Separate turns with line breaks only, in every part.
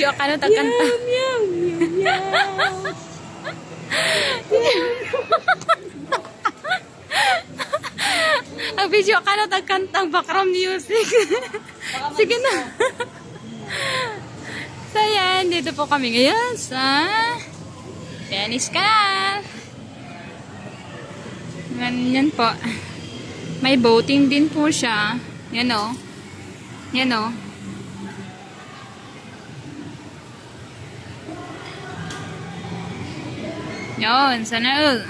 Video ka na tagkanta.
Meow, meow, meow.
Ang video ka na tagkantang background music. Sige na. So yan, dito po kami ngayon sa Venice Canal. Ganyan po. May boating din po siya. Yan o. Yan o. Yan, sana all.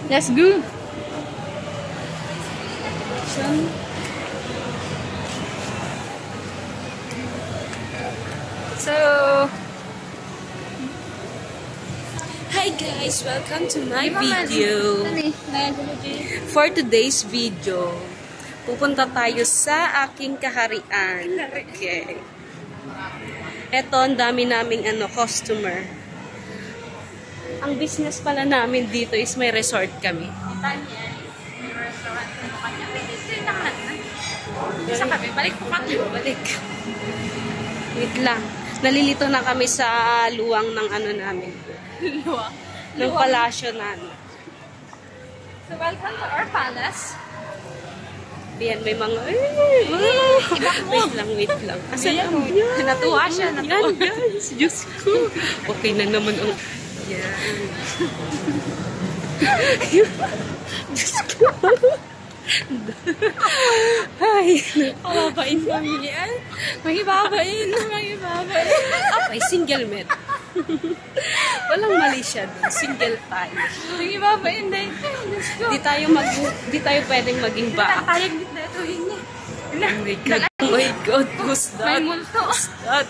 Let's go. So,
Hi guys, welcome to my video. For today's video, pupunta tayo sa aking kaharian. Okay. Eto, ang dami naming customer. Ang business pala namin dito is may resort kami.
isa kami. Balik po kami.
Balik. Wait lang. Nalilito na kami sa luwang ng namin.
Luwang?
Ng palasyo namin.
So, welcome to our palace.
Ayan, may mga... Wait lang.
Asan ang... Natuwa siya. Natuwa.
Yan, guys. Diyos ko. Okay na naman ang... Yan. Diyos ko. Ay.
Mababain kami yan. Magibabain.
Apay, single met. Walang mali siya doon. Single tayo.
Magibabain dahil.
Di tayo pwedeng maging ba.
Tatayag din na ito yun niya.
Oh my God. Who's that?
May multo.
Who's that?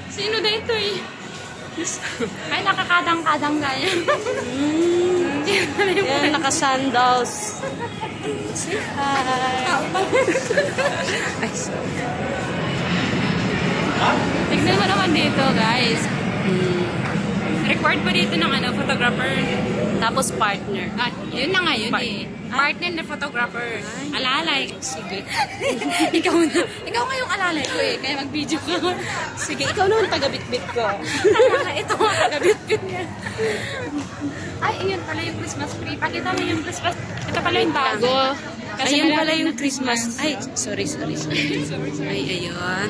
Sino na ito eh? Ay, nakakadang-kadang gaya.
Yan, naka-sandals. Say hi. Ay, sorry.
Tignan mo naman dito, guys. Required pa dito ng photographer.
Tapos partner.
Ah, yun na nga yun eh. Partner na photographer. Alalay.
Sige.
Ikaw na. Ikaw nga yung alalay ko eh. Kaya mag-video ka.
Sige, ikaw naman taga-bit-bit ko.
Ito nga taga-bit-bit niya. Ay, ayun pala yung Christmas tree. Pakita mo yung Christmas. Ito pala yung bago.
Ayun pala yung Christmas. Ay, sorry. Ay, ayun.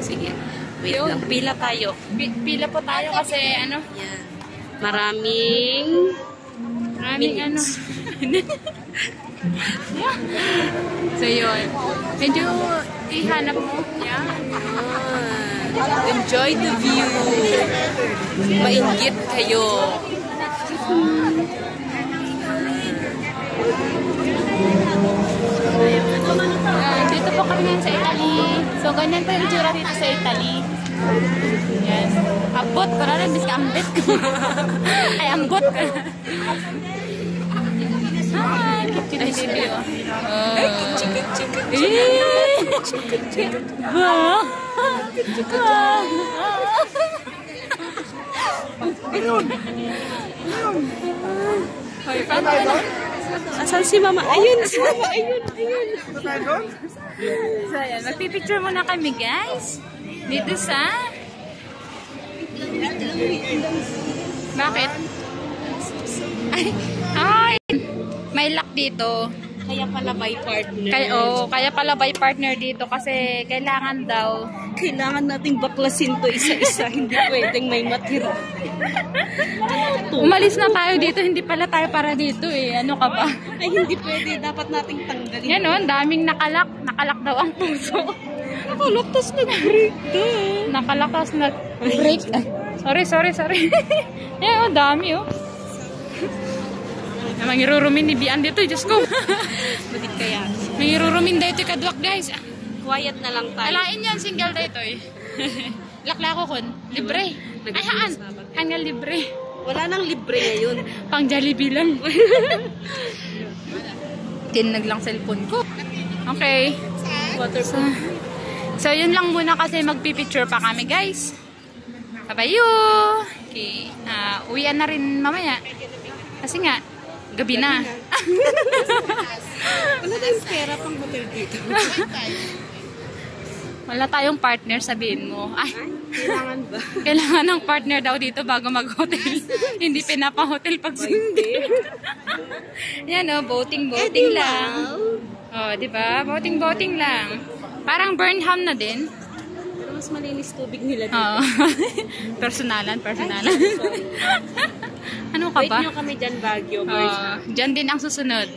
Sige. Wait lang. Pila tayo.
Pila po tayo kasi
Yan. Maraming minutes.
So yun. Medyo ihanap mo. Yeah.
Enjoy the view. Mainggit kayo.
Dito po kami ngayon sa Italy. So ganyan po yung tsura dito sa Italy. Yan. Abot ko na rin. Bis ka ambit ko. Ay, ambot ko. Hi. Kitty-kitty.
Ayun. Asan si Mama? Ayun, si Mama. Ayun.
So yan. Magpipicture muna kami, guys. Dito sa... Bakit? Ay! May lock dito.
Kaya pala by partner.
Kaya pala by partner dito kasi kailangan daw.
Kailangan nating baklasin to isa-isa. Hindi pwedeng may matira.
Umalis na tayo dito. Hindi pala tayo para dito eh. Ano ka ba?
Ay, hindi pwede. Dapat nating tanggalin.
Yan o, daming nakalak. Nakalak daw ang puso.
Nakalak, tas nag-break to.
Nakalak, tas nag-break. Sorry. Yan o, dami o. Mangirurumin ni Bian dito, Diyos ko.
Bakit kaya?
Mangirurumin dito kadwak, guys.
Quiet na lang tayo.
Alain yan, single dito eh. Lakla ko kun. Libre. Ay, haan. Hanga libre.
Wala nang libre ngayon.
Pang Jollibee lang. Tinag lang cellphone ko. Okay.
Waterproof.
So, yun lang muna kasi magpipicture pa kami, guys. Babayo! Okay. Uwian na rin mamaya. Kasi nga, gabi na.
Wala tayong pera pang hotel dito.
Wala tayong partner, sabihin mo. Ay,
Kailangan ba?
kailangan ng partner daw dito bago mag-hotel. Hindi pinapa-hotel pag hindi. Yan o, boating lang. Oh, di ba? Boating lang. Parang Burnham na din.
Pero mas malinis tubig nila dito.
Oo. personalan. Ano ka
Wait
ba?
nyo kami dyan, Baguio.
Diyan din ang susunod.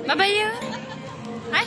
Bye-bye. Ay,